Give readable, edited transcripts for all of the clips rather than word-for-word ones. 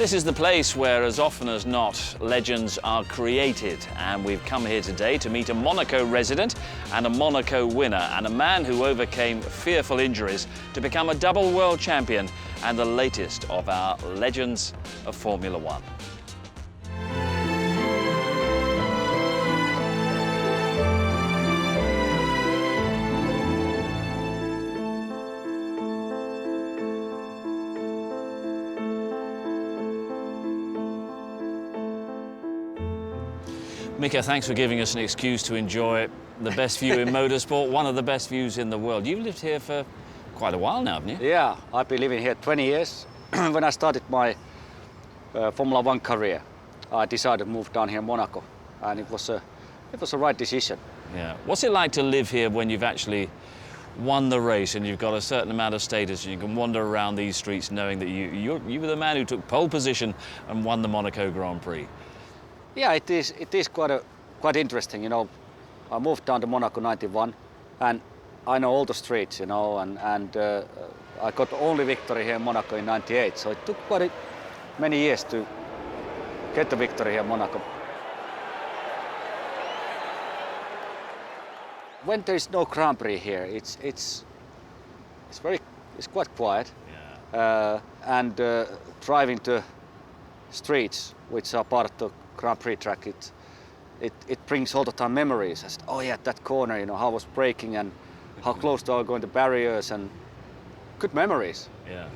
this is the place where, as often as not, legends are created. And we've come here today to meet a Monaco resident and a Monaco winner, and a man who overcame fearful injuries to become a double world champion and the latest of our legends of Formula One. Mika, thanks for giving us an excuse to enjoy the best view in motorsport, one of the best views in the world. You've lived here for quite a while now, haven't you? Yeah, I've been living here 20 years. When I started my Formula One career, I decided to move down here in Monaco, and it was a right decision. Yeah. What's it like to live here when you've actually won the race and you've got a certain amount of status and you can wander around these streets knowing that you were the man who took pole position and won the Monaco Grand Prix? Yeah, it is quite interesting, you know. I moved down to Monaco '91, and I know all the streets, you know, and I got the only victory here in Monaco in '98, so it took quite many years to get the victory here in Monaco. When there is no Grand Prix here, it's quite quiet, yeah. And driving the streets, which are part of the Grand Prix track, it brings all the time memories. As, oh yeah, that corner, you know, how I was braking and how close they were going to barriers, and good memories. Yeah,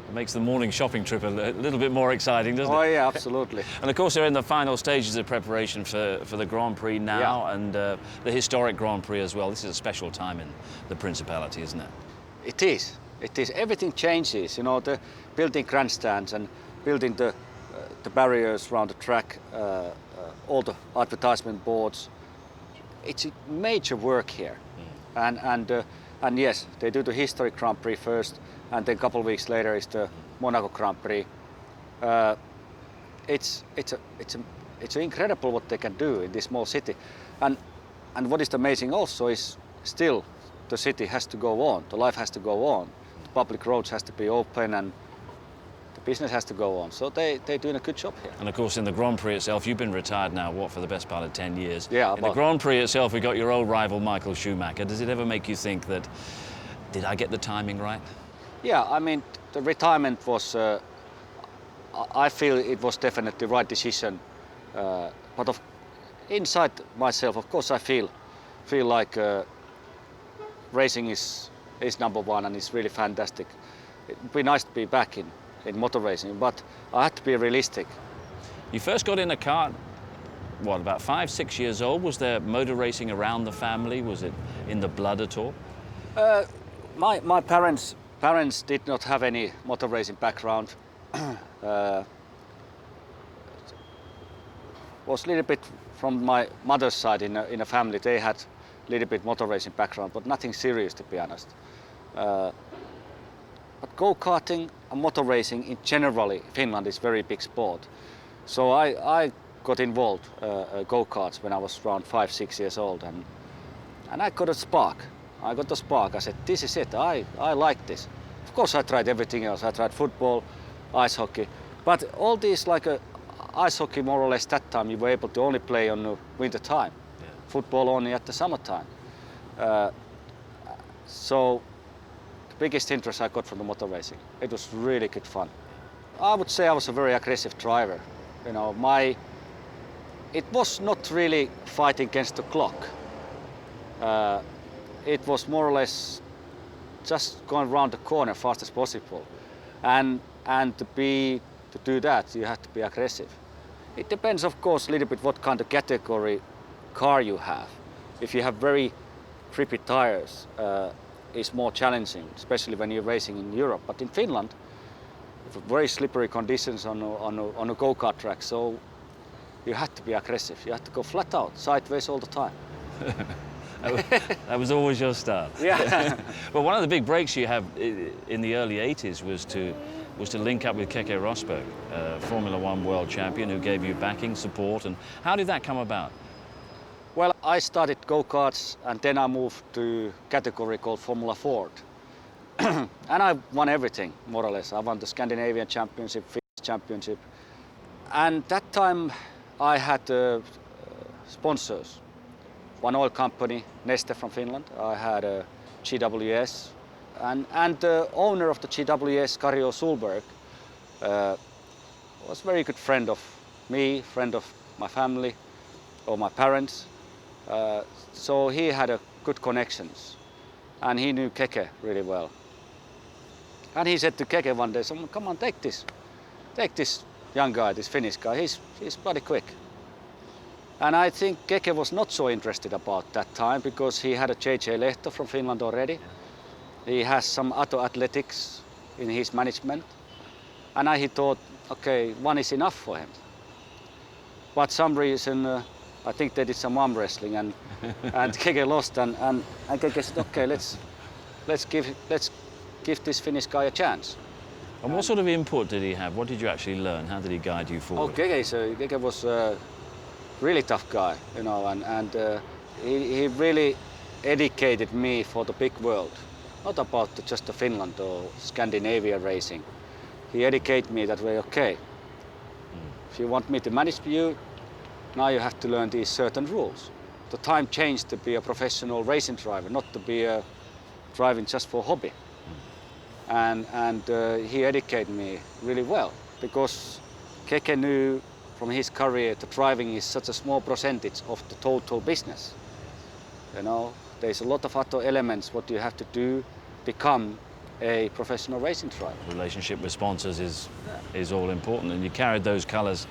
it makes the morning shopping trip a little bit more exciting, doesn't it? Oh yeah, absolutely. And of course they're in the final stages of preparation for the Grand Prix now, yeah. And the historic Grand Prix as well. This is a special time in the Principality, isn't it? It is. It is. Everything changes, you know, the building grandstands and building the barriers around the track, all the advertisement boards. It's a major work here. And yes, they do the historic Grand Prix first, and then a couple of weeks later is the Monaco Grand Prix. It's incredible what they can do in this small city, and what is amazing also is still the city has to go on, the life has to go on, the public roads has to be open, and the business has to go on. So they're doing a good job here. And of course in the Grand Prix itself, you've been retired now, what, for the best part of 10 years? Yeah. In the Grand Prix itself, we got your old rival Michael Schumacher. Does it ever make you think that, did I get the timing right? Yeah, I mean, the retirement was, I feel it was definitely the right decision. But inside myself, of course, I feel like racing is number one and it's really fantastic. It'd be nice to be back in motor racing, but I had to be realistic. You first got in a car, what, about 5, 6 years old? Was there motor racing around the family? Was it in the blood at all? My parents did not have any motor racing background. Was a little bit from my mother's side in a family. They had a little bit motor racing background, but nothing serious, to be honest. But go-karting and motor racing in generally Finland is very big sport. So I got involved go-karts when I was around 5, 6 years old, and I got a spark. I got the spark. I said, this is it. I like this. Of course, I tried everything else. I tried football, ice hockey, but all these, like ice hockey, more or less that time you were able to only play on the winter time. Yeah. Football only at the summertime. So biggest interest I got from the motor racing. It was really good fun. I would say I was a very aggressive driver. You know, it was not really fighting against the clock. It was more or less just going around the corner as fast as possible. And to do that, you have to be aggressive. It depends, of course, a little bit what kind of category car you have. If you have very grippy tires, is more challenging, especially when you're racing in Europe. But in Finland, very slippery conditions on a go-kart track, so you had to be aggressive. You had to go flat out, sideways all the time. That was always your style. Yeah. But one of the big breaks you have in the early '80s was to link up with Keke Rosberg, Formula One world champion, who gave you backing, support, and how did that come about? Well, I started go-karts and then I moved to a category called Formula Ford. And I won everything, more or less. I won the Scandinavian Championship, Finnish Championship, And that time I had sponsors. One oil company, Neste from Finland. I had GWS. And the owner of the GWS, Kario Sulberg, was a very good friend of me, friend of my family, or my parents. So he had a good connections. And he knew Keke really well. And he said to Keke one day, come on, take this young guy, this Finnish guy, he's bloody quick. And I think Keke was not so interested about that time because he had a JJ Lehto from Finland already. He has some auto athletics in his management. And he thought, okay, one is enough for him. But some reason, I think they did some arm wrestling and Keke lost and Keke said, okay, let's give this Finnish guy a chance. And what sort of input did he have? What did you actually learn? How did he guide you forward? Oh, Keke was a really tough guy, you know, and he really educated me for the big world. Not about just the Finland or Scandinavia racing. He educated me that way, okay, if you want me to manage you, now you have to learn these certain rules. The time changed to be a professional racing driver, not to be driving just for hobby. And he educated me really well because Keke knew from his career that driving is such a small percentage of the total business. You know, there's a lot of other elements what you have to do become a professional racing driver. Relationship with sponsors is all important, and you carried those colours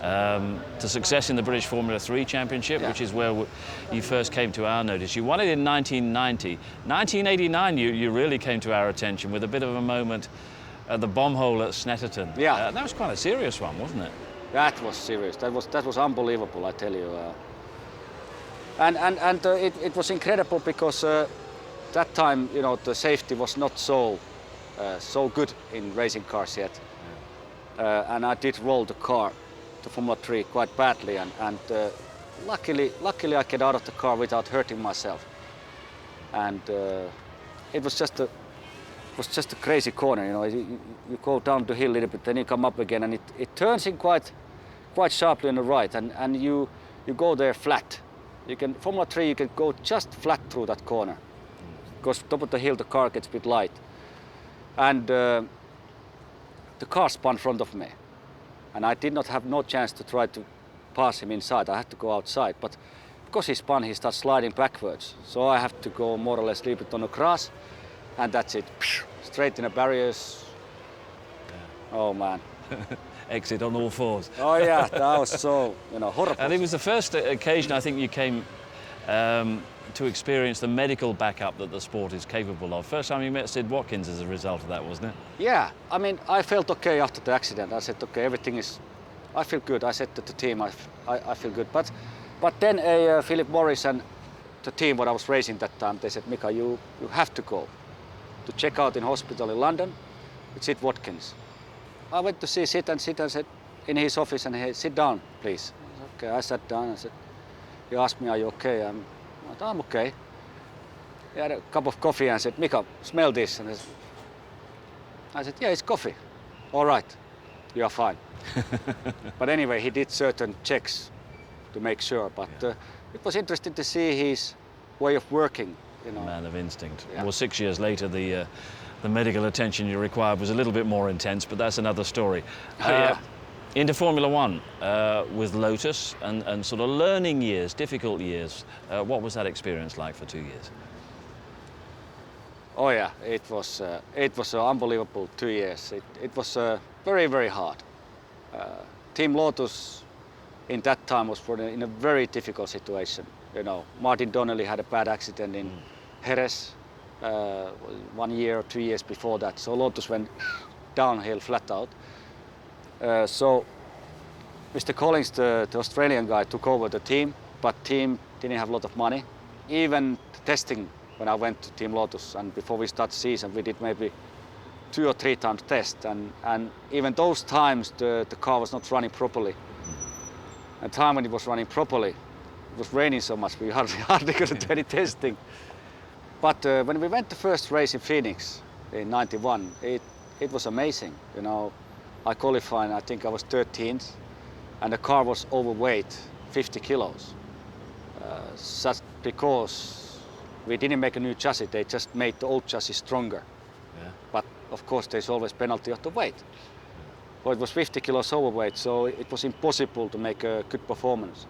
to success in the British Formula 3 Championship, which is where you first came to our notice. You won it in 1990. 1989 you really came to our attention with a bit of a moment at the bomb hole at Snetterton. Yeah. That was quite a serious one, wasn't it? That was serious. That was unbelievable, I tell you. And it was incredible because that time, you know, the safety was not so good in racing cars yet. And I did roll the car to Formula 3 quite badly, and luckily I get out of the car without hurting myself. And it was just a crazy corner, you know. You go down the hill a little bit, then you come up again, and it turns in quite sharply on the right, and you go there flat. Formula 3 you can go just flat through that corner, because top of the hill the car gets a bit light, and the car spun in front of me. And I did not have no chance to try to pass him inside. I had to go outside, but because he spun, he starts sliding backwards. So I have to go more or less a little bit on the grass, and that's it. Straight in the barriers. Yeah. Oh man. Exit on all fours. Oh yeah, that was so, you know, horrible. And it was the first occasion I think you came to experience the medical backup that the sport is capable of. First time you met Sid Watkins as a result of that, wasn't it? Yeah, I mean, I felt okay after the accident. I said, okay, I feel good. I said to the team, I feel good. But then Philip Morris and the team what I was racing that time, they said, Mika, you have to go to check out in hospital in London with Sid Watkins. I went to see Sid and said in his office, and he said, sit down, please. I said, okay, I sat down and said, he asked me, are you okay? I'm okay. He had a cup of coffee and said, Mika, smell this. And I said, yeah, it's coffee. All right, you are fine. But anyway, he did certain checks to make sure. But it was interesting to see his way of working. You know. Man of instinct. Yeah. Well, 6 years later, the medical attention you required was a little bit more intense, but that's another story. Into Formula One with Lotus and sort of learning years, difficult years. What was that experience like for 2 years? Oh yeah, it was unbelievable 2 years. It was very, very hard. Team Lotus in that time was in a very difficult situation. You know, Martin Donnelly had a bad accident in Jerez 1 year or 2 years before that. So Lotus went downhill flat out. So Mr. Collins, the Australian guy, took over the team, but team didn't have a lot of money. Even testing, when I went to Team Lotus, and before we start the season, we did maybe 2 or 3 times test, and even those times the car was not running properly. And time when it was running properly, it was raining so much we hardly could do any testing. But when we went the first race in Phoenix in '91, it was amazing. You know, I qualified. I think I was 13th, and the car was overweight, 50 kilos. Just because we didn't make a new chassis, they just made the old chassis stronger. Yeah. But of course there's always penalty of the weight. Well, it was 50 kilos overweight, so it was impossible to make a good performance.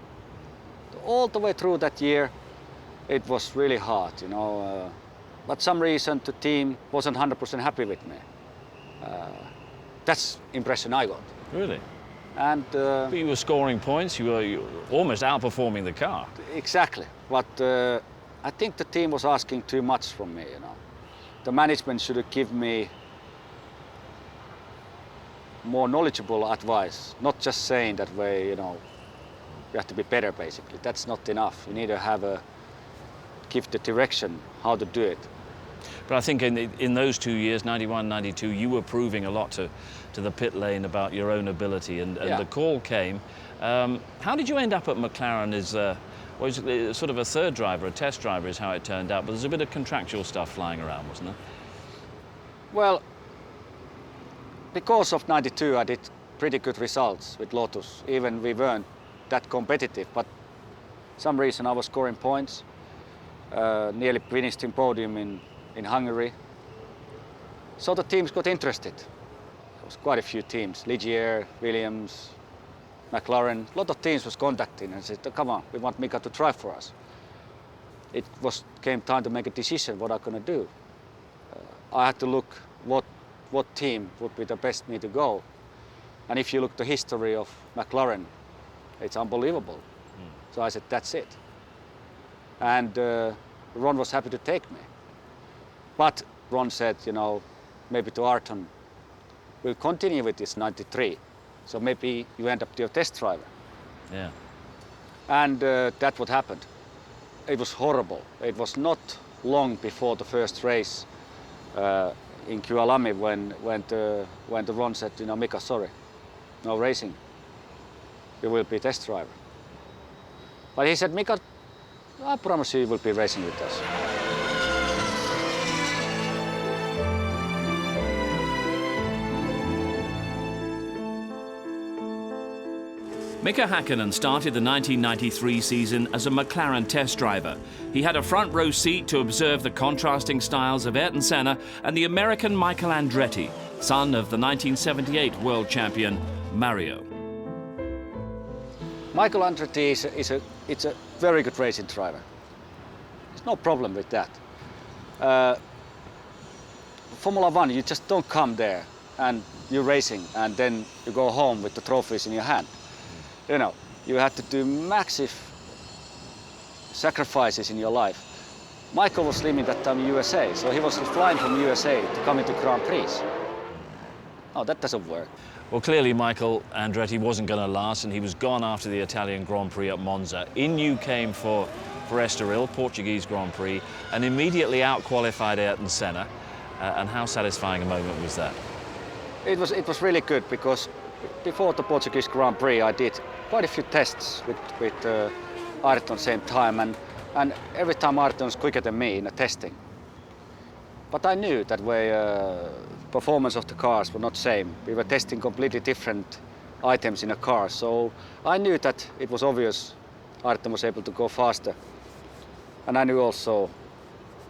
All the way through that year, it was really hard, you know. But some reason the team wasn't 100% happy with me. That's the impression I got. Really? And But you were scoring points, you were almost outperforming the car. exactly. But I think the team was asking too much from me, you know. The management should have given me more knowledgeable advice, not just saying that way, you know, you have to be better basically. That's not enough. You need to give the direction how to do it. But I think in those 2 years, 91, 92, you were proving a lot to the pit lane about your own ability, and Yeah. the call came. How did you end up at McLaren as was sort of a third driver, a test driver is how it turned out, but there's a bit of contractual stuff flying around, wasn't there? Well, because of 92 I did pretty good results with Lotus, even we weren't that competitive, but some reason I was scoring points, nearly finished in podium in Hungary. So the teams got interested. There was quite a few teams, Ligier, Williams, McLaren, a lot of teams was contacting and said, come on, we want Mika to drive for us. It came time to make a decision what I'm going to do. I had to look what team would be the best me to go. And if you look the history of McLaren, it's unbelievable. So I said, that's it. And Ron was happy to take me. But Ron said, you know, maybe to Ayrton, we'll continue with this 93. So maybe you end up your test driver. Yeah. And that's what happened. It was horrible. It was not long before the first race in Kyalami when the Ron said, you know, Mika, sorry, no racing. You will be test driver. But he said, Mika, I promise you will be racing with us. Mika Häkkinen started the 1993 season as a McLaren test driver. He had a front row seat to observe the contrasting styles of Ayrton Senna and the American Michael Andretti, son of the 1978 world champion Mario. Michael Andretti is a very good racing driver. There's no problem with that. Formula One, you just don't come there and you're racing and then you go home with the trophies in your hand. You know, you have to do massive sacrifices in your life. Michael was living that time in USA, so he was flying from USA to come into Grand Prix. Oh, that doesn't work. Well, clearly Michael Andretti wasn't going to last, and he was gone after the Italian Grand Prix at Monza. In you came for Estoril, Portuguese Grand Prix, and immediately out-qualified Ayrton Senna. And how satisfying a moment was that? It was really good because before the Portuguese Grand Prix I did quite a few tests with Ayrton same time, and every time Ayrton was quicker than me in the testing. But I knew that way performance of the cars were not same. We were testing completely different items in a car, so I knew that it was obvious Ayrton was able to go faster. And I knew also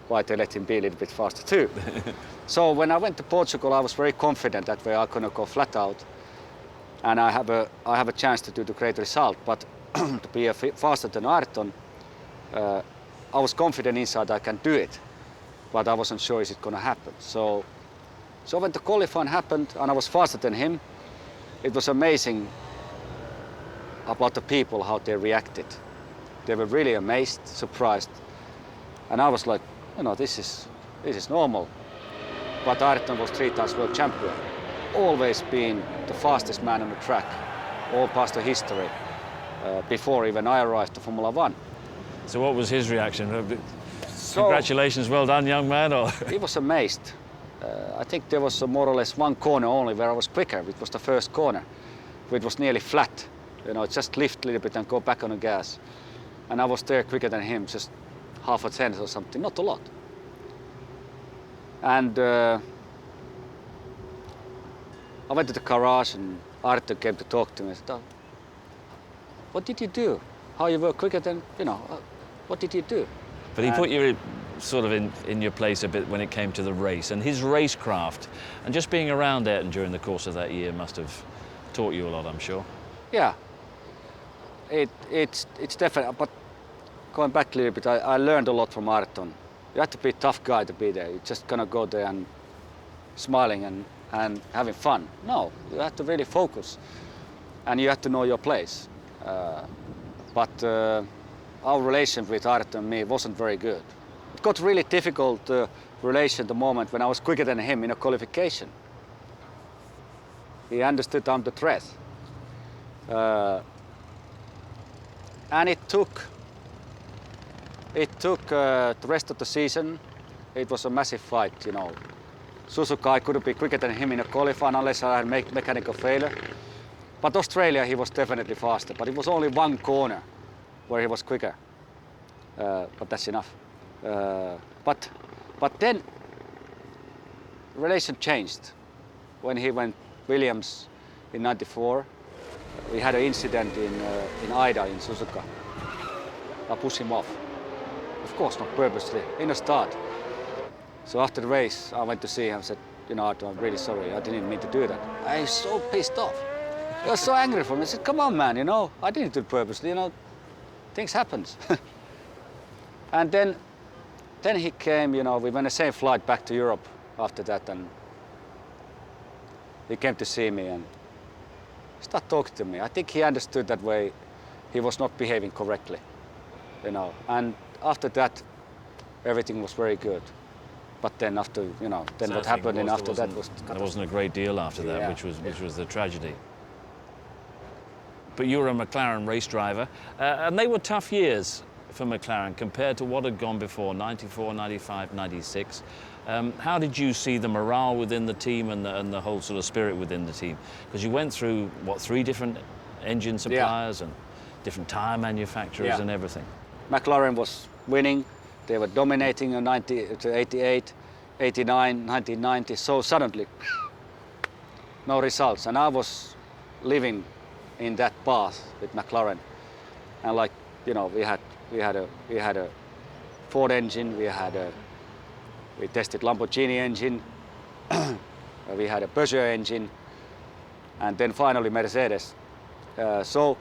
why they let him be a little bit faster too. So when I went to Portugal I was very confident that way I'm gonna go flat out. And I have a chance to do the great result, but to be faster than Ayrton, I was confident inside I can do it, but I wasn't sure is it going to happen. So when the qualifying happened and I was faster than him, it was amazing about the people how they reacted. They were really amazed, surprised, and I was like, you know, this is normal. But Ayrton was 3 times world champion. Always been the fastest man on the track, all past the history, before even I arrived to Formula One. So what was his reaction? Congratulations, well done, young man. Or? He was amazed. I think there was more or less one corner only where I was quicker. It was the first corner. It was nearly flat. You know, just lift a little bit and go back on the gas. And I was there quicker than him, just half a tenth or something, not a lot. And I went to the garage and Ayrton came to talk to me. I said, oh, what did you do? How you were quicker than, what did you do? But he put you sort of in your place a bit when it came to the race, and his racecraft, and just being around Ayrton during the course of that year must have taught you a lot, I'm sure. Yeah, it's definitely, but going back a little bit, I learned a lot from Ayrton. You have to be a tough guy to be there. You're just gonna go there and smiling and having fun. No, you have to really focus, and you have to know your place. But our relation with Ayrton and me wasn't very good. It got really difficult relation the moment when I was quicker than him in a qualification. He understood I'm the threat. And it took the rest of the season. It was a massive fight, Suzuka, I couldn't be quicker than him in a qualifying unless I had mechanical failure. But Australia, he was definitely faster. But it was only one corner where he was quicker. But that's enough. But then relation changed when he went Williams in '94. We had an incident in Ida in Suzuka. I pushed him off. Of course, not purposely, in a start. So after the race, I went to see him and said, I'm really sorry, I didn't mean to do that. I was so pissed off. He was so angry for me. I said, come on, man, I didn't do it purposely, things happen. And then he came, we went on the same flight back to Europe after that, and he came to see me and started talking to me. I think he understood that way he was not behaving correctly, And after that, everything was very good. But then after, then what happened and after that was... There wasn't a great deal after that, which was the tragedy. But you were a McLaren race driver, and they were tough years for McLaren compared to what had gone before, 94, 95, 96. How did you see the morale within the team and the whole sort of spirit within the team? Because you went through, 3 different engine suppliers and different tyre manufacturers and everything. McLaren was winning. They were dominating in 90 to 88, 89, 1990. So suddenly, no results. And I was living in that path with McLaren. And we had a Ford engine. We tested Lamborghini engine. We had a Peugeot engine, and then finally Mercedes. So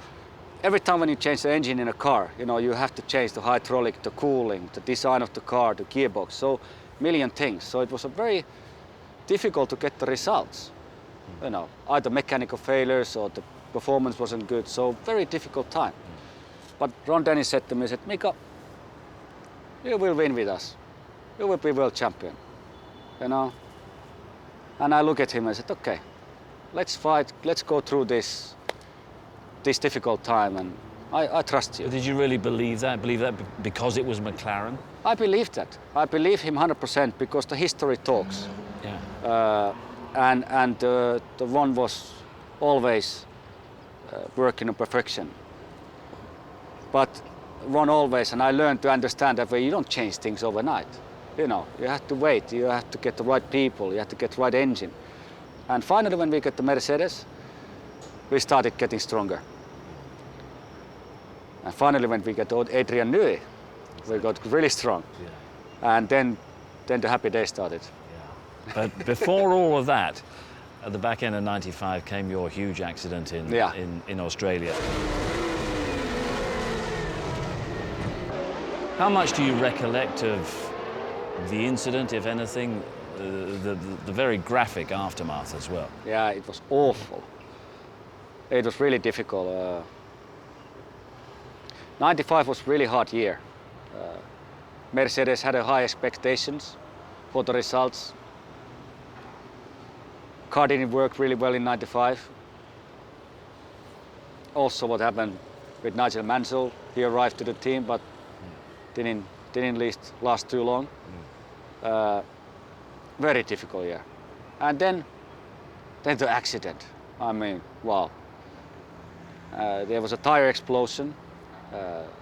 every time when you change the engine in a car, you have to change the hydraulic, the cooling, the design of the car, the gearbox, so million things. So it was a very difficult to get the results. Either mechanical failures or the performance wasn't good, so very difficult time. But Ron Dennis said to me, Mika, you will win with us. You will be world champion, And I look at him and said, okay, let's fight, let's go through this difficult time, and I trust you. But did you really believe that? Believe that because it was McLaren? I believe that. I believe him 100% because the history talks. Yeah. And the Ron was always working on perfection. But Ron always, and I learned to understand that way, you don't change things overnight. You have to wait, you have to get the right people, you have to get the right engine. And finally, when we got the Mercedes, we started getting stronger. And finally, when we got Adrian Newey, we got really strong. Yeah. And then the happy day started. Yeah. But before all of that, at the back end of '95 came your huge accident in Australia. How much do you recollect of the incident, if anything, the very graphic aftermath as well? Yeah, it was awful. It was really difficult. '95 was a really hard year. Mercedes had high expectations for the results. Car didn't work really well in '95. Also what happened with Nigel Mansell, he arrived to the team but didn't last too long. Very difficult year. And then the accident. I mean, wow. There was a tire explosion,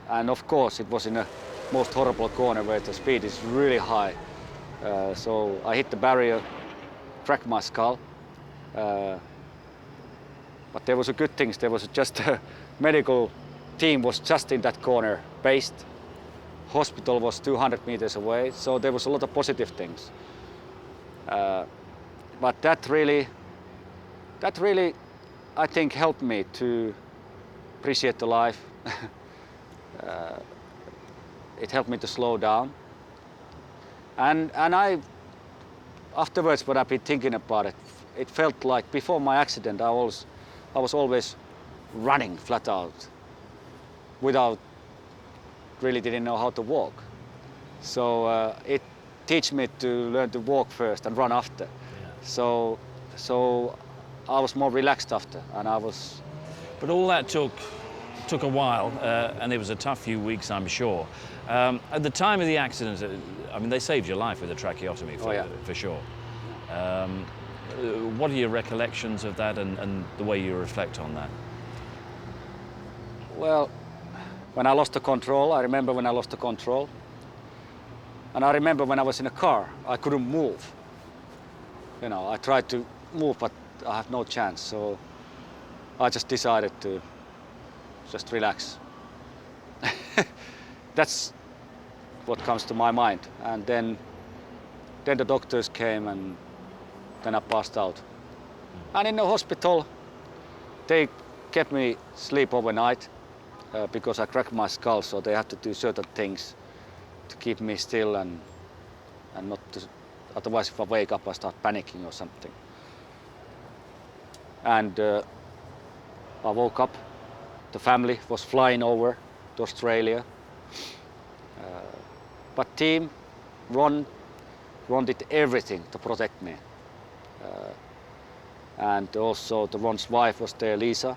and of course it was in a most horrible corner where the speed is really high. So I hit the barrier, cracked my skull. But there was a good thing. There was just a medical team was just in that corner based. Hospital was 200 meters away, so there was a lot of positive things. But that really, I think, helped me to appreciate the life. It helped me to slow down. And I, afterwards, when I've been thinking about it, it felt like before my accident, I was always running flat out, without really didn't know how to walk. So it teach me to learn to walk first and run after. Yeah. So I was more relaxed after, and I was. But all that took a while, and it was a tough few weeks, I'm sure. At the time of the accident, I mean, they saved your life with a tracheotomy, for sure. What are your recollections of that, and the way you reflect on that? Well, when I lost the control, I remember when I lost the control. And I remember when I was in a car, I couldn't move. You know, I tried to move, but I have no chance. So I just decided to just relax. That's what comes to my mind. And then the doctors came, and then I passed out. And in the hospital, they kept me sleep overnight. Because I cracked my skull, so they had to do certain things to keep me still and not to, otherwise if I wake up I start panicking or something. And I woke up, the family was flying over to Australia. But team, Ron did everything to protect me. And also Ron's wife was there, Lisa.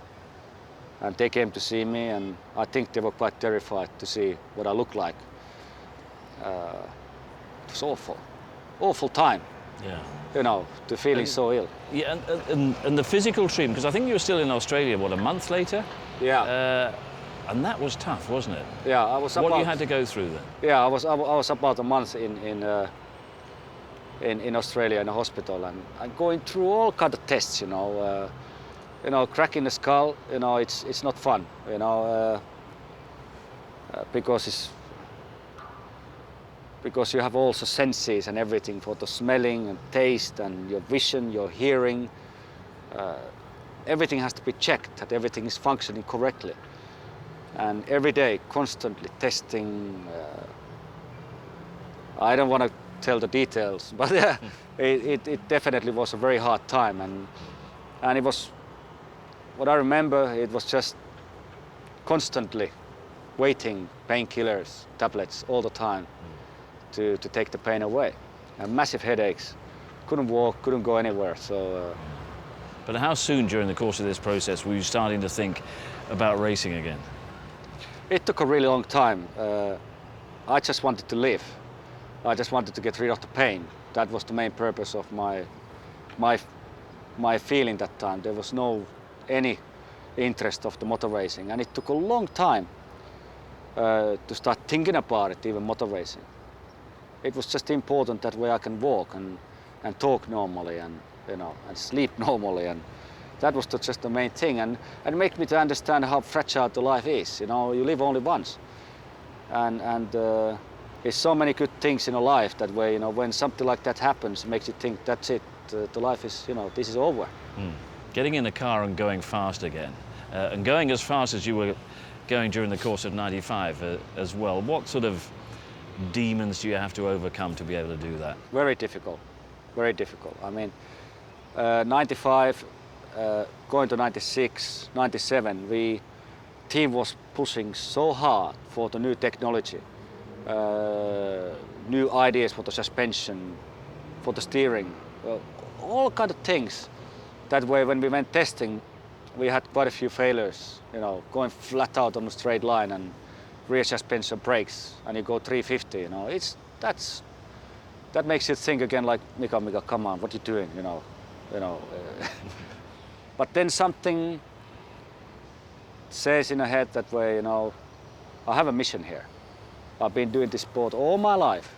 And they came to see me, and I think they were quite terrified to see what I looked like. It was awful time. Yeah. You know, to feeling so ill. Yeah, and the physical treatment, because I think you were still in Australia, what, a month later? Yeah. And that was tough, wasn't it? Yeah, I was. What you had to go through then? Yeah, I was about a month in Australia in a hospital, and going through all kind of tests, you know. Cracking the skull, you know, it's not fun, you know, because you have also senses and everything for the smelling and taste and your vision, your hearing. Everything has to be checked that everything is functioning correctly, and every day constantly testing. I don't want to tell the details, but it definitely was a very hard time, and it was. What I remember, it was just constantly waiting, painkillers, tablets all the time to take the pain away. And massive headaches, couldn't walk, couldn't go anywhere. So. But how soon during the course of this process were you starting to think about racing again? It took a really long time. I just wanted to live. I just wanted to get rid of the pain. That was the main purpose of my feeling that time. There was no any interest of the motor racing, and it took a long time to start thinking about it, even motor racing. It was just important that way I can walk and talk normally, and and sleep normally, and that was just the main thing, and make me to understand how fragile the life is. You know, you live only once, and there's so many good things in a life that way. You know, when something like that happens, it makes you think that's it. The life is, this is over. Getting in the car and going fast again, and going as fast as you were going during the course of '95 as well. What sort of demons do you have to overcome to be able to do that? Very difficult, very difficult. I mean, '95, going to '96, '97, team was pushing so hard for the new technology, new ideas for the suspension, for the steering, all kind of things. That way, when we went testing, we had quite a few failures, going flat out on a straight line and rear suspension brakes, and you go 350, that makes you think again, like, Mika, come on, what are you doing, But then something says in the head that way, I have a mission here. I've been doing this sport all my life.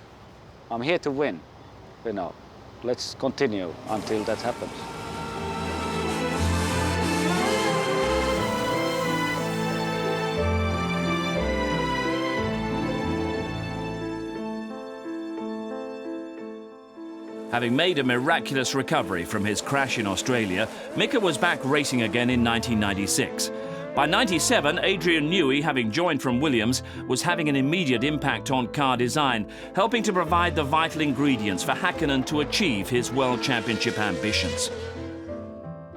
I'm here to win, Let's continue until that happens. Having made a miraculous recovery from his crash in Australia, Mika was back racing again in 1996. By 97, Adrian Newey, having joined from Williams, was having an immediate impact on car design, helping to provide the vital ingredients for Häkkinen to achieve his World Championship ambitions.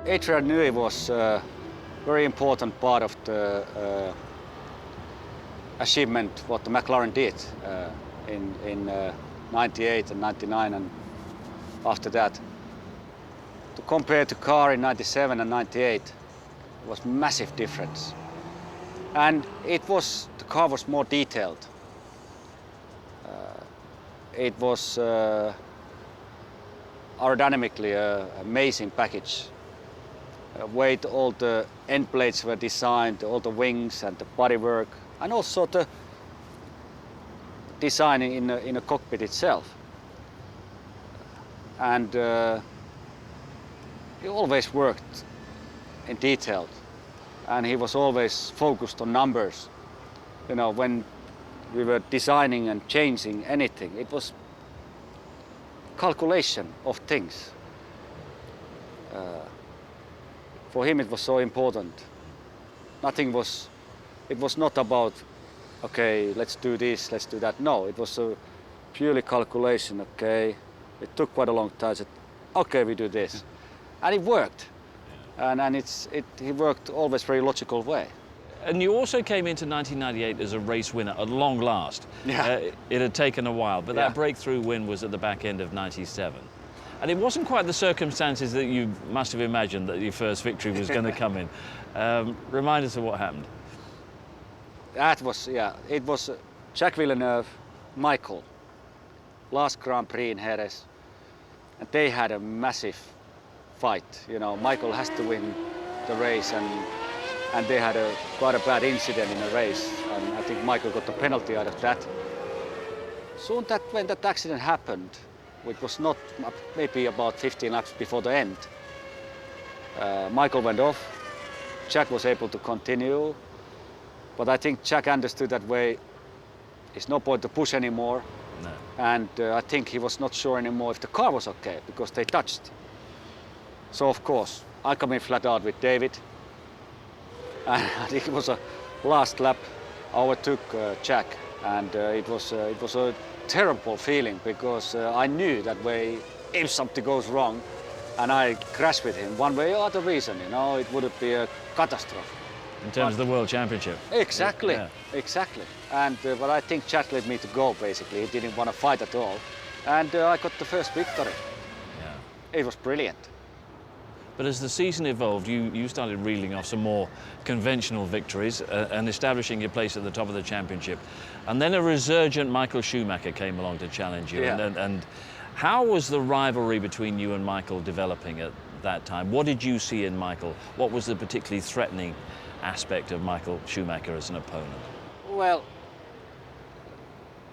Adrian Newey was a very important part of the achievement what the McLaren did in 98 and 99 and after that. To compare the car in 97 and 98, was massive difference, and the car was more detailed. It was aerodynamically an amazing package. Way all the end plates were designed, all the wings and the bodywork, and also the design in a cockpit itself. And he always worked in detail, and he was always focused on numbers. You know, when we were designing and changing anything, it was calculation of things. For him it was so important. It was not about, okay, let's do this, let's do that. No, it was a purely calculation, okay. It took quite a long time, said, okay, we do this. And it worked. And he worked always very logical way. And you also came into 1998 as a race winner at long last. Yeah. It had taken a while, but Yeah. that breakthrough win was at the back end of 97. And it wasn't quite the circumstances that you must have imagined that your first victory was going to come in. Remind us of what happened. That was, yeah, it was Jacques Villeneuve, Michael, last Grand Prix in Jerez, and they had a massive fight. You know, Michael has to win the race, and they had quite a bad incident in the race, and I think Michael got the penalty out of that. Soon when that accident happened, which was not maybe about 15 laps before the end, Michael went off. Jack was able to continue, but I think Jack understood that way. It's no point to push anymore, No. and I think he was not sure anymore if the car was okay because they touched. So of course, I come in flat out with David, and I think it was a last lap. I overtook Jack, and it was a terrible feeling because I knew that way if something goes wrong, and I crash with him one way or other reason, you know, it would be a catastrophe. In terms of the World Championship. Exactly, Yeah. exactly. And but I think Jack let me to go basically. He didn't want to fight at all, and I got the first victory. Yeah. It was brilliant. But as the season evolved, you started reeling off some more conventional victories and establishing your place at the top of the championship. And then a resurgent Michael Schumacher came along to challenge you. Yeah. And how was the rivalry between you and Michael developing at that time? What did you see in Michael? What was the particularly threatening aspect of Michael Schumacher as an opponent? Well,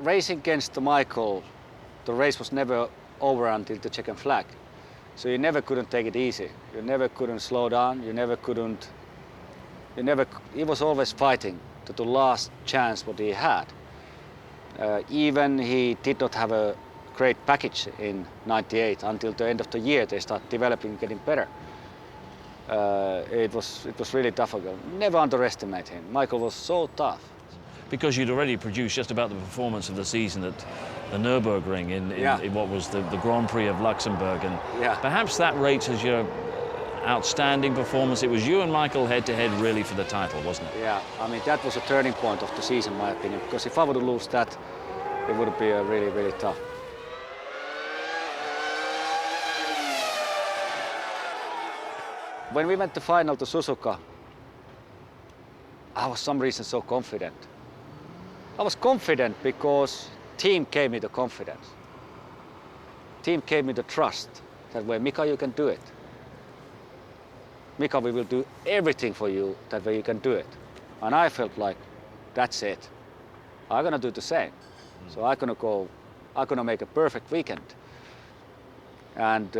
racing against Michael, the race was never over until the checkered flag. So you never couldn't take it easy. You never couldn't slow down. He was always fighting to the last chance what he had. Even he did not have a great package in 98 until the end of the year. They started developing, getting better. It was really tough. Never underestimate him. Michael was so tough. Because you'd already produced just about the performance of the season at the Nürburgring in what was the Grand Prix of Luxembourg, and Yeah. perhaps that rates as your outstanding performance. It was you and Michael head-to-head really for the title, wasn't it? Yeah, I mean that was a turning point of the season, in my opinion. Because if I would lose that, it would be really, really tough. When we went to final to Suzuka, I was some reason so confident. I was confident because team gave me the confidence. Team gave me the trust that way, Mika, you can do it. Mika, we will do everything for you, that way you can do it. And I felt like, that's it. I'm gonna do the same. So I'm gonna make a perfect weekend. And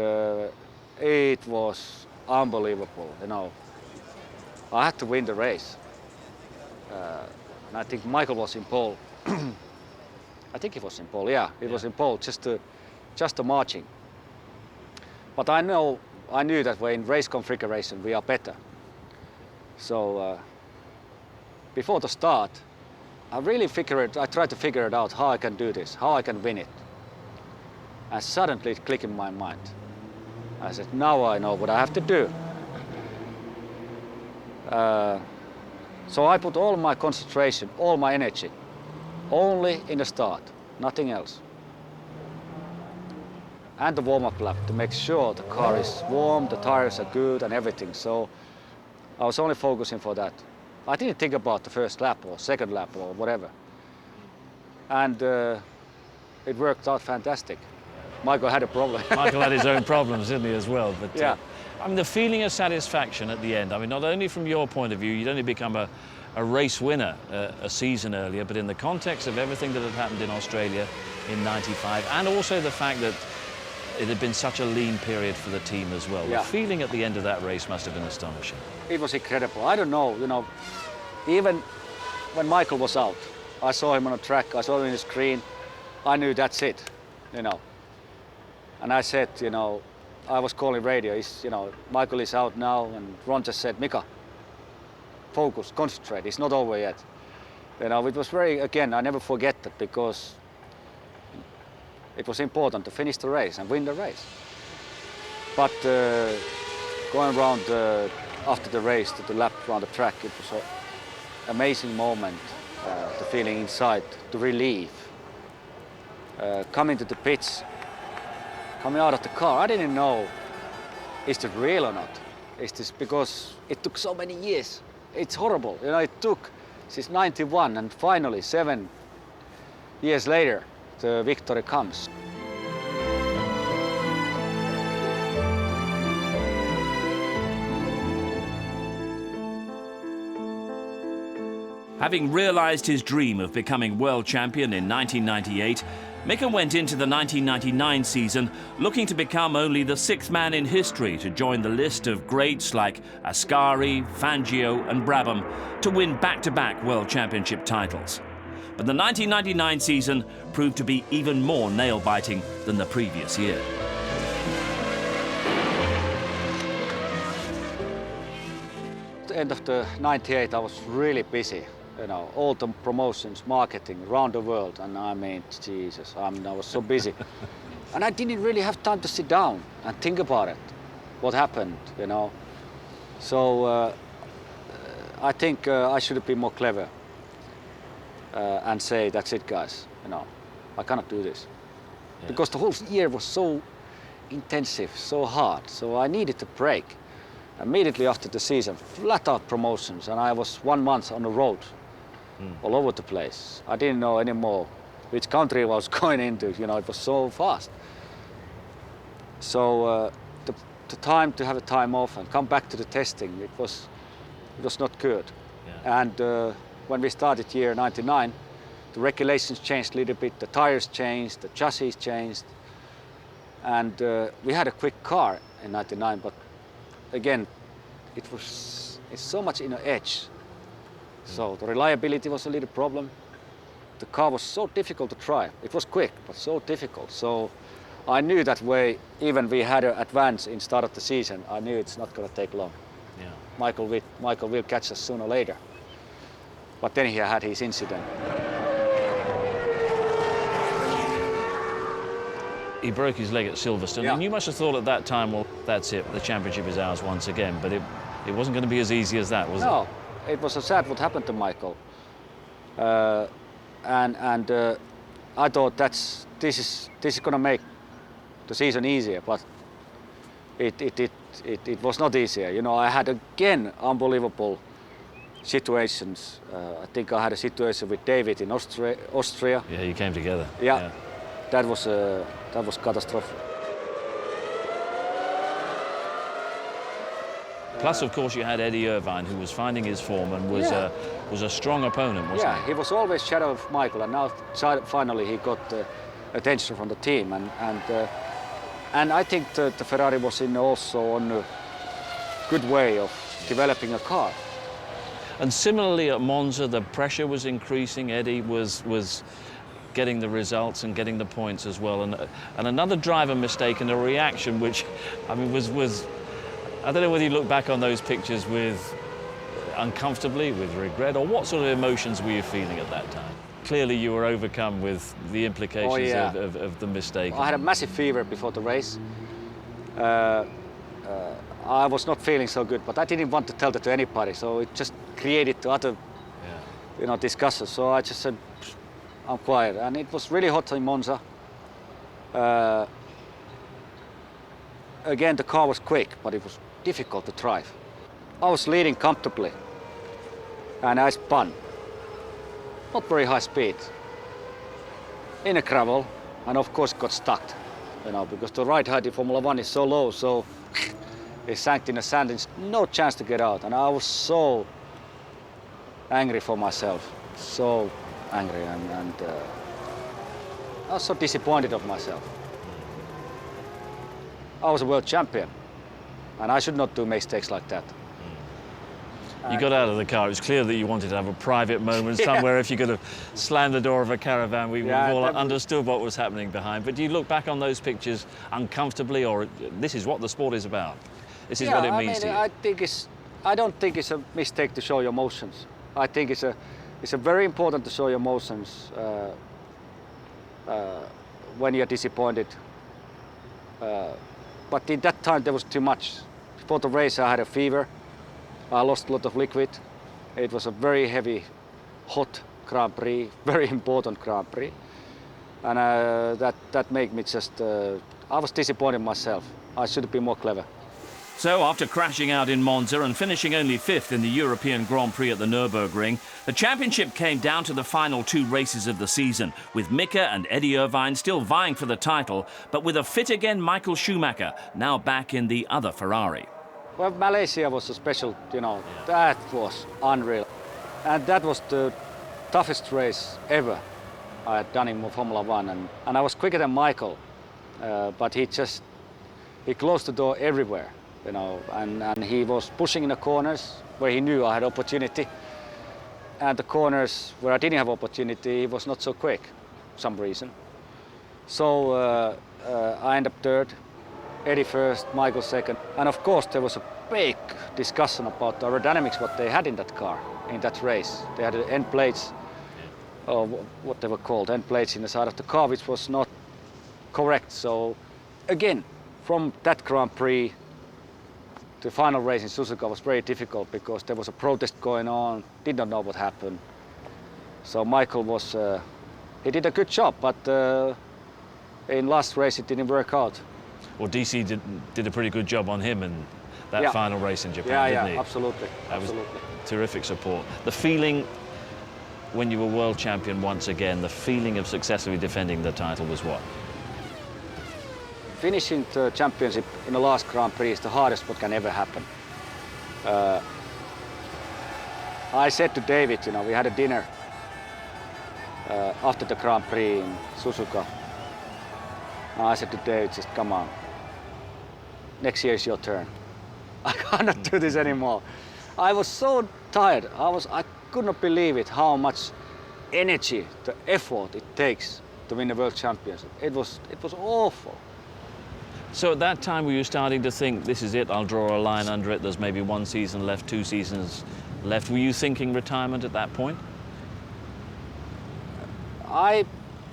it was unbelievable, you know. I had to win the race. And I think Michael was in pole. I think he was in pole, yeah. He was in pole, just the marching. But I knew that way in race configuration we are better. So before the start, I tried to figure it out how I can do this, how I can win it. And suddenly it clicked in my mind. I said, now I know what I have to do. So I put all my concentration, all my energy, only in the start, nothing else. And the warm-up lap to make sure the car is warm, the tires are good and everything. So I was only focusing for that. I didn't think about the first lap or second lap or whatever. And it worked out fantastic. Michael had a problem. Michael had his own problems, didn't he, as well? But, yeah. I mean, the feeling of satisfaction at the end, I mean, not only from your point of view, you'd only become a race winner a season earlier, but in the context of everything that had happened in Australia in '95, and also the fact that it had been such a lean period for the team as well. Yeah. The feeling at the end of that race must have been astonishing. It was incredible. I don't know, even when Michael was out, I saw him on the track, I saw him on the screen, I knew that's it, And I said, I was calling radio, Michael is out now, and Ron just said, Mika, focus, concentrate, it's not over yet. It was again, I never forget that because it was important to finish the race and win the race. But going around after the race to the lap around the track, it was an amazing moment, the feeling inside, the relief. Coming to the pits, coming out of the car, I didn't know, is it real or not? Is this because it took so many years? It's horrible, it took since '91 and finally 7 years later, the victory comes. Having realised his dream of becoming world champion in 1998, Mika went into the 1999 season looking to become only the 6th man in history to join the list of greats like Ascari, Fangio and Brabham to win back-to-back world championship titles. But the 1999 season proved to be even more nail-biting than the previous year. At the end of the '98, I was really busy. All the promotions, marketing around the world, and I mean, Jesus, I was so busy. And I didn't really have time to sit down and think about it, what happened, So I think I should have been more clever and say, that's it, guys, I cannot do this. Yeah. Because the whole year was so intensive, so hard, so I needed a break. Immediately after the season, flat out promotions, and I was 1 month on the road, all over the place. I didn't know anymore which country I was going into, it was so fast. So the time to have a time off and come back to the testing, it was not good. Yeah. And when we started year '99, the regulations changed a little bit, the tires changed, the chassis changed, and we had a quick car in '99, but again, it's so much in the edge. So the reliability was a little problem. The car was so difficult to drive. It was quick, but so difficult. So I knew that way, even we had an advance in start of the season, I knew it's not going to take long. Yeah. Michael will catch us sooner or later. But then he had his incident. He broke his leg at Silverstone, yeah. And you must have thought at that time, well, that's it, the championship is ours once again. But it wasn't going to be as easy as that, was it? No, it was sad what happened to Michael. And I thought this is going to make the season easier, but it was not easier. I had again unbelievable situations. I think I had a situation with David in Austria. Yeah, you came together. Yeah. That was catastrophic. Plus, of course, you had Eddie Irvine, who was finding his form and was a strong opponent, wasn't he? Yeah, he was always shadow of Michael, and now finally he got attention from the team, and I think the Ferrari was also on a good way of developing a car. And similarly at Monza, the pressure was increasing. Eddie was getting the results and getting the points as well. And another driver mistake and a reaction which, I mean, was I don't know whether you look back on those pictures with uncomfortably, with regret, or what sort of emotions were you feeling at that time? Clearly you were overcome with the implications of the mistake. I had a massive fever before the race. I was not feeling so good, but I didn't want to tell that to anybody, so it just created other discussions. So I just said, I'm quiet. And it was really hot in Monza. Again, the car was quick, but it was difficult to drive. I was leading comfortably, and I spun. Not very high speed. In a gravel, and of course got stuck. Because the ride height in Formula 1 is so low, so it sank in the sand and no chance to get out. And I was so angry for myself, so angry, and I was so disappointed of myself. I was a world champion, and I should not do mistakes like that. You got out of the car. It was clear that you wanted to have a private moment somewhere. If you could have slammed the door of a caravan, we would have all understood what was happening behind. But do you look back on those pictures uncomfortably, or this is what the sport is about? This is what it means to you? I don't think it's a mistake to show your emotions. I think it's a very important to show your emotions when you're disappointed. But in that time there was too much. Before the race I had a fever. I lost a lot of liquid. It was a very heavy, hot Grand Prix, very important Grand Prix. And that made me just, I was disappointed in myself. I should have been more clever. So after crashing out in Monza and finishing only 5th in the European Grand Prix at the Nürburgring, the championship came down to the final 2 races of the season, with Mika and Eddie Irvine still vying for the title, but with a fit again Michael Schumacher, now back in the other Ferrari. Well, Malaysia was a special, that was unreal. And that was the toughest race ever I had done in Formula 1. And I was quicker than Michael, but he closed the door everywhere, and he was pushing in the corners where he knew I had opportunity. And the corners where I didn't have opportunity, he was not so quick, for some reason. So I ended up 3rd. Eddie 1st, Michael 2nd. And of course there was a big discussion about the aerodynamics, what they had in that car, in that race. They had end plates, or what they were called, end plates in the side of the car, which was not correct. So again, from that Grand Prix, the final race in Suzuka was very difficult because there was a protest going on, did not know what happened. So Michael was, he did a good job, but in last race it didn't work out. Well, DC did a pretty good job on him in that final race in Japan, didn't he? Absolutely. That was terrific support. The feeling when you were world champion once again, the feeling of successfully defending the title was what? Finishing the championship in the last Grand Prix is the hardest what can ever happen. I said to David, we had a dinner after the Grand Prix in Suzuka. I said to David, just come on. Next year is your turn. I cannot do this anymore. I was so tired. I could not believe it, how much energy, the effort it takes to win the world championship. It was awful. So at that time, were you starting to think, this is it, I'll draw a line under it, there's maybe 1 season left, 2 seasons left. Were you thinking retirement at that point? I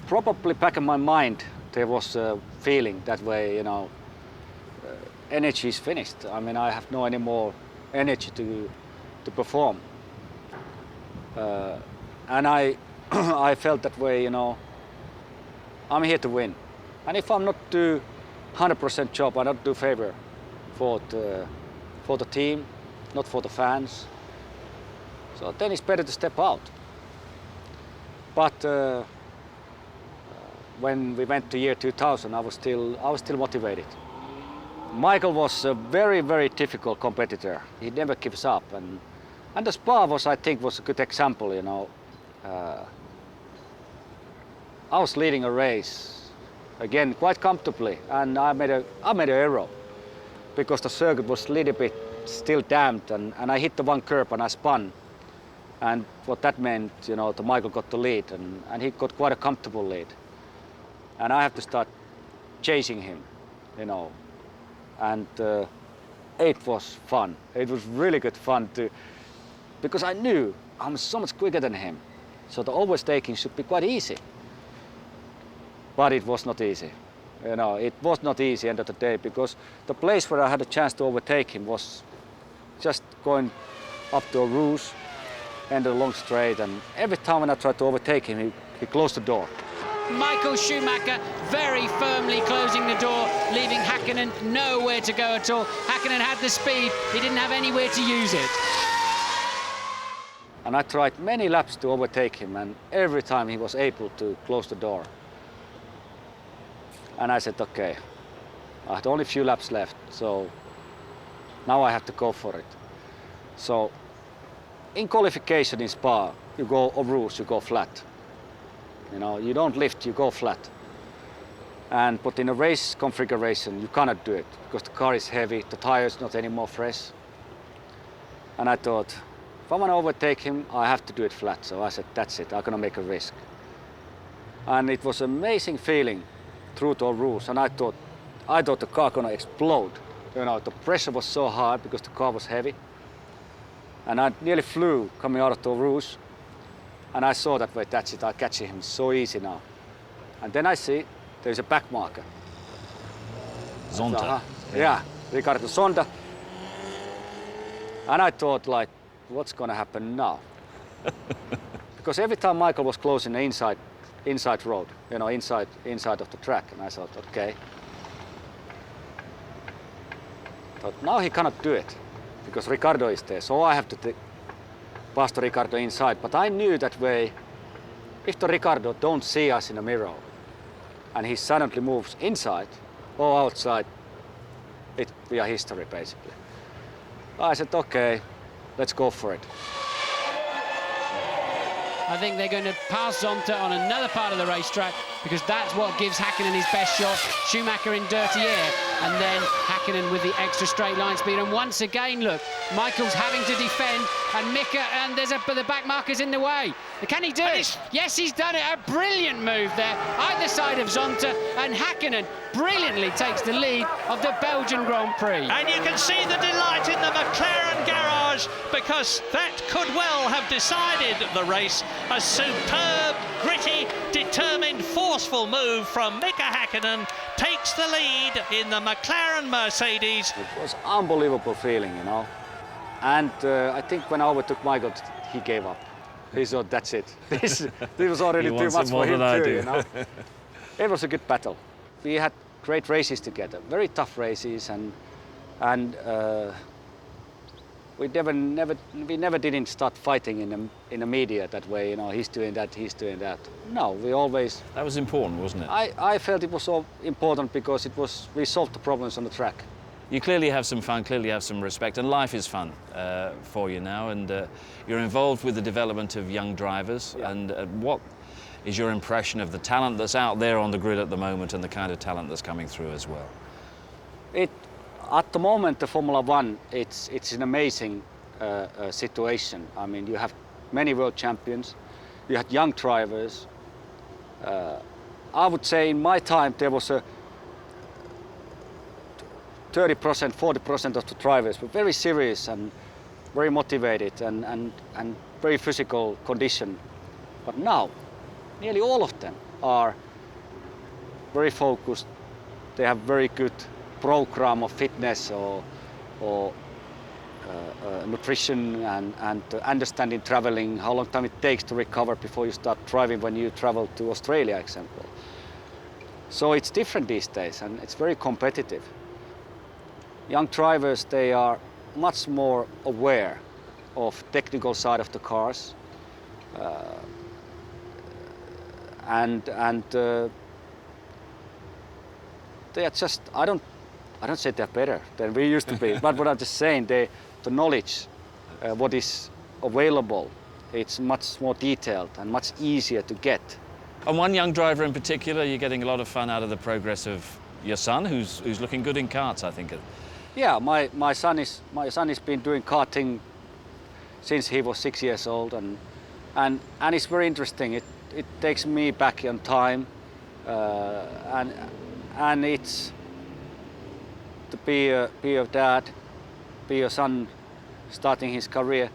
probably, back in my mind, there was a feeling that way, energy is finished. I mean, I have no any more energy to perform. And I felt that way, I'm here to win. And if I'm not do 100% job, I don't do favor for the team, not for the fans. So then it's better to step out. But when we went to year 2000, I was still motivated. Michael was a very, very difficult competitor. He never gives up, and the Spa was, I think, was a good example. I was leading a race again quite comfortably, and I made an error because the circuit was a little bit still damped, and I hit the one curb and I spun. And what that meant, the Michael got the lead, and he got quite a comfortable lead. And I have to start chasing him, And it was fun. It was really good fun because I knew I'm so much quicker than him. So the overtaking should be quite easy. But it was not easy. It was not easy end of the day, because the place where I had a chance to overtake him was just going up to a roost and a long straight, and every time when I tried to overtake him, he closed the door. Michael Schumacher very firmly closing the door, leaving Häkkinen nowhere to go at all. Häkkinen had the speed, he didn't have anywhere to use it. And I tried many laps to overtake him, and every time he was able to close the door. And I said, okay, I had only a few laps left, so now I have to go for it. So in qualification in Spa, you go on roofs, you go flat. You don't lift, you go flat. But in a race configuration, you cannot do it because the car is heavy, the tires not anymore fresh. And I thought, if I want to overtake him, I have to do it flat. So I said, that's it, I'm gonna make a risk. And it was an amazing feeling through the roofs, and I thought the car gonna explode. The pressure was so hard because the car was heavy. And I nearly flew coming out of the roofs. And I saw that, wait, that's it, I'm catching him so easy now. And then I see there's a back marker. Zonta. Yeah, Ricardo Zonta. And I thought, like, what's gonna happen now? Because every time Michael was closing the inside road, inside of the track, and I thought, okay. But now he cannot do it because Ricardo is there, so I have to pass the Ricardo inside. But I knew that way, if the Ricardo don't see us in the mirror and he suddenly moves inside or outside, it will be a history basically. I said, okay, let's go for it. I think they're going to pass Zonta on another part of the racetrack, because that's what gives Häkkinen his best shot. Schumacher in dirty air, and then Häkkinen with the extra straight line speed. And once again, look, Michael's having to defend, and Mika, and the back marker's in the way. Can he do it? Yes, he's done it. A brilliant move there, either side of Zonta, and Häkkinen brilliantly takes the lead of the Belgian Grand Prix. And you can see the delight in the McLaren garage, because that could well have decided the race. A superb, gritty, determined, forceful move from Mika Häkkinen takes the lead in the McLaren Mercedes. It was unbelievable feeling, And I think when I overtook Michael, he gave up. He thought, that's it. This was already too much for him too, It was a good battle. We had great races together, very tough races, and we never didn't start fighting in the media that way. He's doing that, he's doing that. No, we always. That was important, wasn't it? I felt it was so important because we solved the problems on the track. You clearly have some fun, clearly have some respect, and life is fun for you now, and you're involved with the development of young drivers. Yeah. And what is your impression of the talent that's out there on the grid at the moment and the kind of talent that's coming through as well? At the moment, the Formula One, it's an amazing situation. I mean, you have many world champions, you had young drivers. I would say in my time there was a 30%, 40% of the drivers were very serious and very motivated and very physical condition. But now, nearly all of them are very focused. They have very good program of fitness or nutrition and understanding traveling, how long time it takes to recover before you start driving when you travel to Australia, example. So it's different these days, and it's very competitive. Young drivers, they are much more aware of technical side of the cars, and they are just, I don't say they're better than we used to be, but what I'm just saying, the knowledge, what is available, it's much more detailed and much easier to get. And one young driver in particular, you're getting a lot of fun out of the progress of your son, who's looking good in karts, I think. Yeah, my son has been doing karting since he was 6 years old, and it's very interesting. It takes me back in time, and it's to be a dad, be a son starting his career.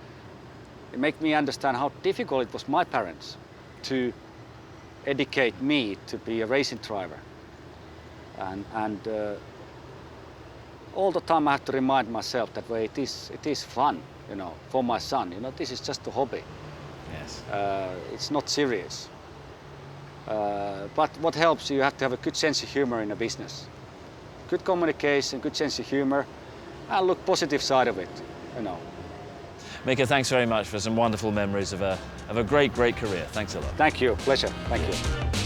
It makes me understand how difficult it was my parents to educate me to be a racing driver, and all the time I have to remind myself that way it is fun, you know, for my son. You know, this is just a hobby. Yes. It's not serious. But what helps, you have to have a good sense of humor in a business. Good communication, good sense of humor, and look positive side of it, you know. Mika, thanks very much for some wonderful memories of a great career. Thanks a lot. Thank you, pleasure, thank you.